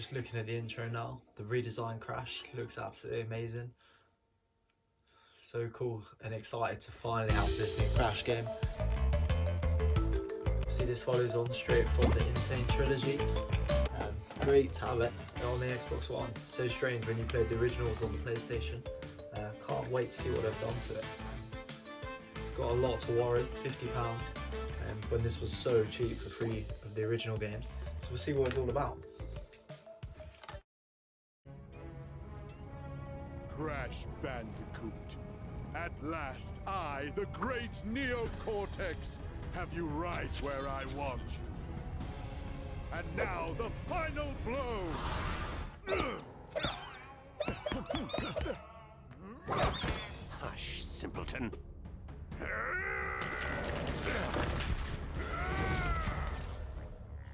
Just looking at the intro now, the redesigned Crash looks absolutely amazing. So cool and excited to finally have this new Crash game. See, this follows on straight from the Insane trilogy. Great to have it on the Xbox One. So strange when you played the originals on the PlayStation. Can't wait to see what they've done to it. It's got a lot to warrant, £50, when this was so cheap for free of the original games. So we'll see what it's all about. Crash Bandicoot. At last, I, the great Neo-Cortex, have you right where I want you. And now, the final blow! Hush, simpleton.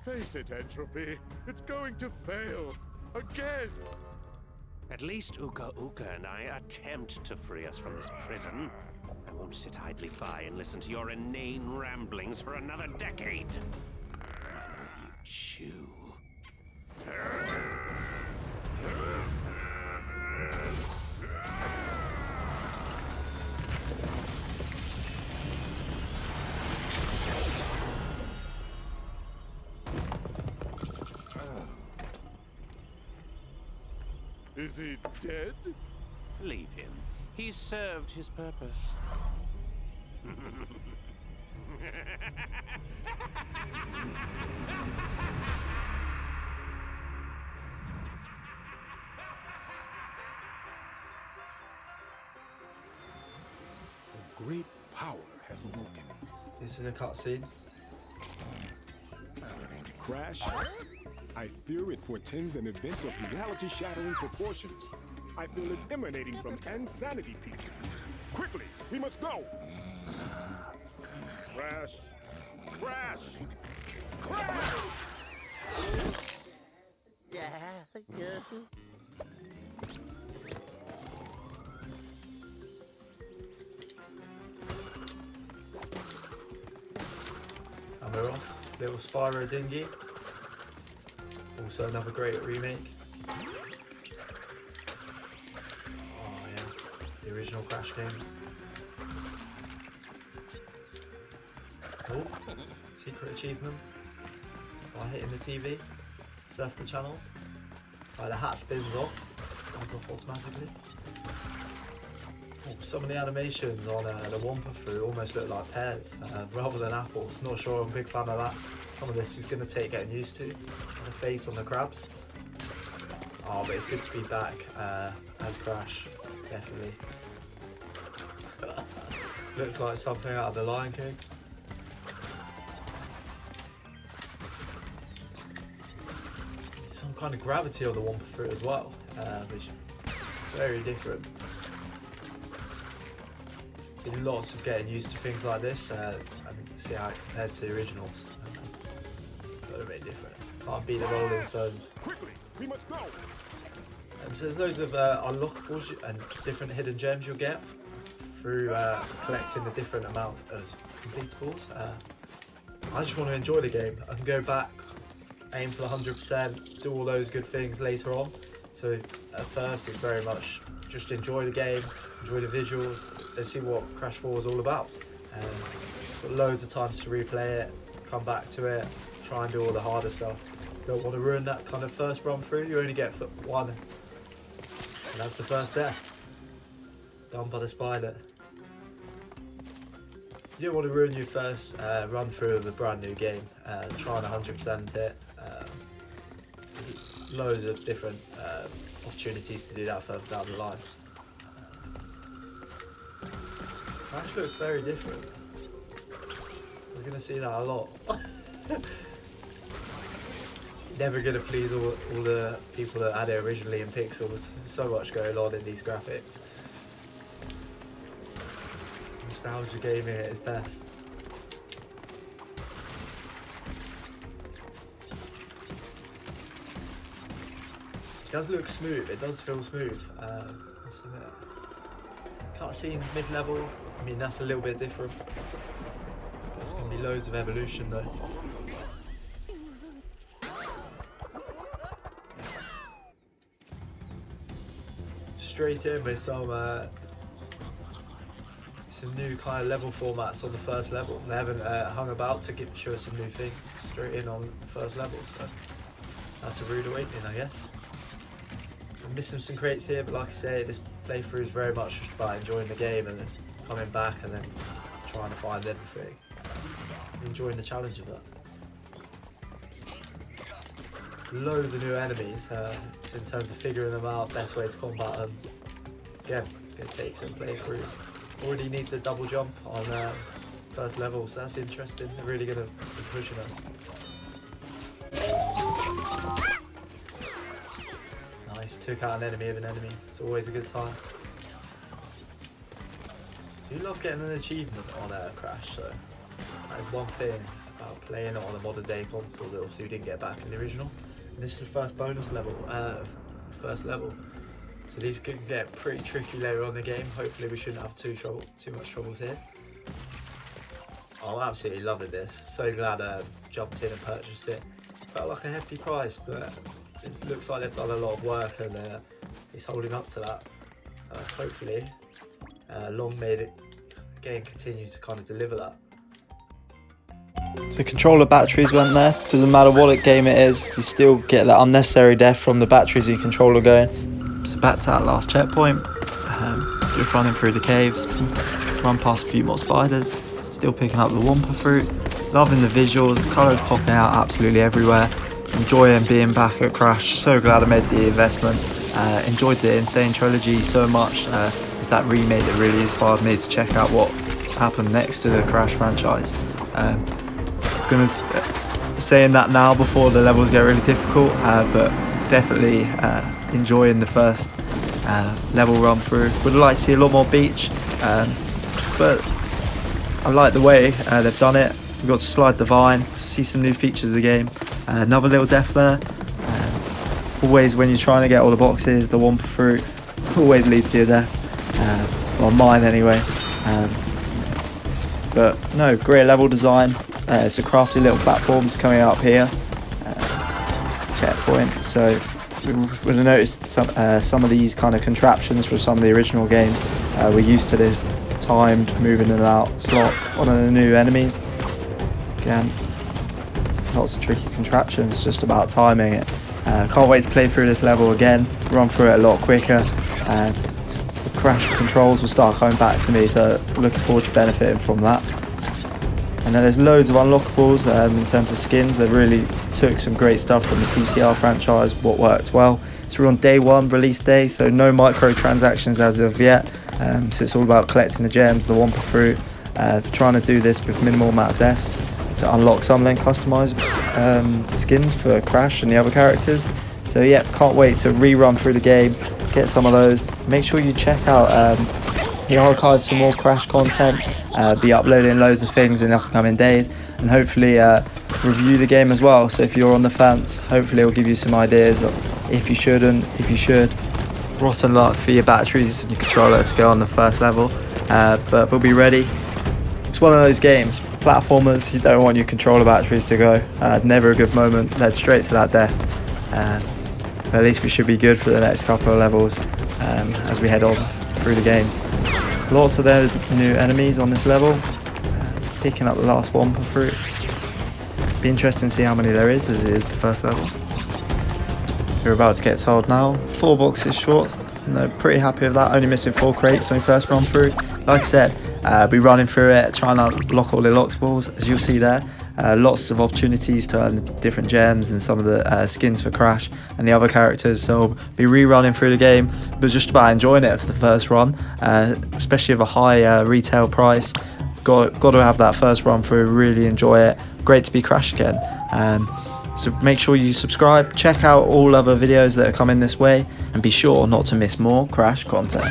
Face it, Entropy. It's going to fail. Again! At least Uka Uka and I attempt to free us from this prison. I won't sit idly by and listen to your inane ramblings for another decade. You chew. Is he dead? Leave him. He's served his purpose. A great power has awoken. This is a cutscene. Crash? I fear it portends an event of reality-shattering proportions. I feel it emanating from Insanity Peak. Quickly, we must go! Crash! Crash! Crash! And we're off. Little Spyro dinghy. Also another great remake. Oh yeah, the original Crash games. Oh, secret achievement by hitting the TV, surf the channels. Right, the hat spins off, comes off automatically. Oh, some of the animations on the Wumpa Fruit almost look like pears rather than apples. Not sure I'm a big fan of that. Some of this is going to take getting used to. The face on the crabs. Oh, but it's good to be back as Crash, definitely. Looks like something out of The Lion King. Some kind of gravity on the Wumpa Fruit as well, which is very different. Been lots of getting used to things like this and see how it compares to the originals. But very different. Can't beat the Rolling Stones. Quickly, we must go! So there's loads of unlockables and different hidden gems you'll get through collecting the different amount of completables. I just want to enjoy the game. I can go back, aim for the 100%, do all those good things later on. So at first it's very much just enjoy the game, enjoy the visuals, and see what Crash 4 is all about. Got loads of time to replay it, come back to it, try and do all the harder stuff. Don't want to ruin that kind of first run through. You only get one, and that's the first death, done by the spider. You don't want to ruin your first run through of a brand new game, trying 100% it. There's loads of different opportunities to do that further down the line. Crash looks very different. We're going to see that a lot. Never going to please all the people that had it originally in pixels. There's so much going on in these graphics. Nostalgia gaming at its best. It does look smooth, it does feel smooth. Must admit. Cutscenes mid-level, I mean that's a little bit different. There's going to be loads of evolution though. straight in with some new kind of level formats on the first level. They haven't hung about to show us some new things straight in on the first level, so that's a rude awakening, I guess. I'm missing some crates here, but like I say, this playthrough is very much just about enjoying the game and then coming back and then trying to find everything. Enjoying the challenge of that. Loads of new enemies, so in terms of figuring them out, best way to combat them. Again, it's going to take some playthroughs. Already need the double jump on first level, so that's interesting. They're really going to be pushing us. Nice, took out an enemy of an enemy. It's always a good time. I do love getting an achievement on Crash, so that is one thing about playing it on a modern day console that obviously we didn't get back in the original. And this is the first bonus level, first level. So these can get pretty tricky later on in the game. Hopefully we shouldn't have too much troubles here. I'm absolutely loving this. So glad I jumped in and purchased it. Felt like a hefty price, but it looks like they've done a lot of work and it's holding up to that. Hopefully, long may the game continue to kind of deliver that. So controller batteries went there. Doesn't matter what game it is, you still get that unnecessary death from the batteries of your controller going. So back to that last checkpoint, just running through the caves, run past a few more spiders, still picking up the Wumpa fruit, loving the visuals, colours popping out absolutely everywhere, enjoying being back at Crash, so glad I made the investment, enjoyed the Insane Trilogy so much, it was that remake that really inspired me to check out what happened next to the Crash franchise. Saying that now before the levels get really difficult, but definitely enjoying the first level run through. Would like to see a lot more beach, but I like the way they've done it. We've got to slide the vine, see some new features of the game. Another little death there. Always when you're trying to get all the boxes, the Wumpa fruit always leads to your death. Well, mine anyway. But no, great level design. It's a crafty little platforms coming up here. Checkpoint. So we would have noticed some of these kind of contraptions from some of the original games. We're used to this timed moving in and out slot on the new enemies. Again, lots of tricky contraptions, just about timing it. Can't wait to play through this level again, run through it a lot quicker. The Crash controls will start coming back to me, so looking forward to benefiting from that. And then there's loads of unlockables in terms of skins. They really took some great stuff from the CCR franchise, what worked well. So we're on day one, release day, so no microtransactions as of yet. So it's all about collecting the gems, the Wumpa fruit. Trying to do this with minimal amount of deaths to unlock some then customized skins for Crash and the other characters. So yeah, can't wait to rerun through the game, get some of those. Make sure you check out the archives for more Crash content. Be uploading loads of things in the upcoming days, and hopefully review the game as well. So if you're on the fence, hopefully it'll give you some ideas of if you shouldn't, if you should. Rotten luck for your batteries and your controller to go on the first level, but we'll be ready. It's one of those games, platformers, you don't want your controller batteries to go. Never a good moment, led straight to that death. But at least we should be good for the next couple of levels as we head on through the game. Lots of their new enemies on this level. Picking up the last Wumpa fruit. Be interesting to see how many there is, as it is the first level. So we're about to get told now. 4 boxes short. No, pretty happy with that. Only missing 4 crates on your first run through. Like I said, be running through it, trying to unlock all the unlockables, as you'll see there. Lots of opportunities to earn different gems and some of the skins for Crash and the other characters, so be rerunning through the game, but just about enjoying it for the first run, especially with a high retail price. Got to have that first run through, really enjoy it. Great to be Crash again. So make sure you subscribe, check out all other videos that are coming this way, and be sure not to miss more Crash content.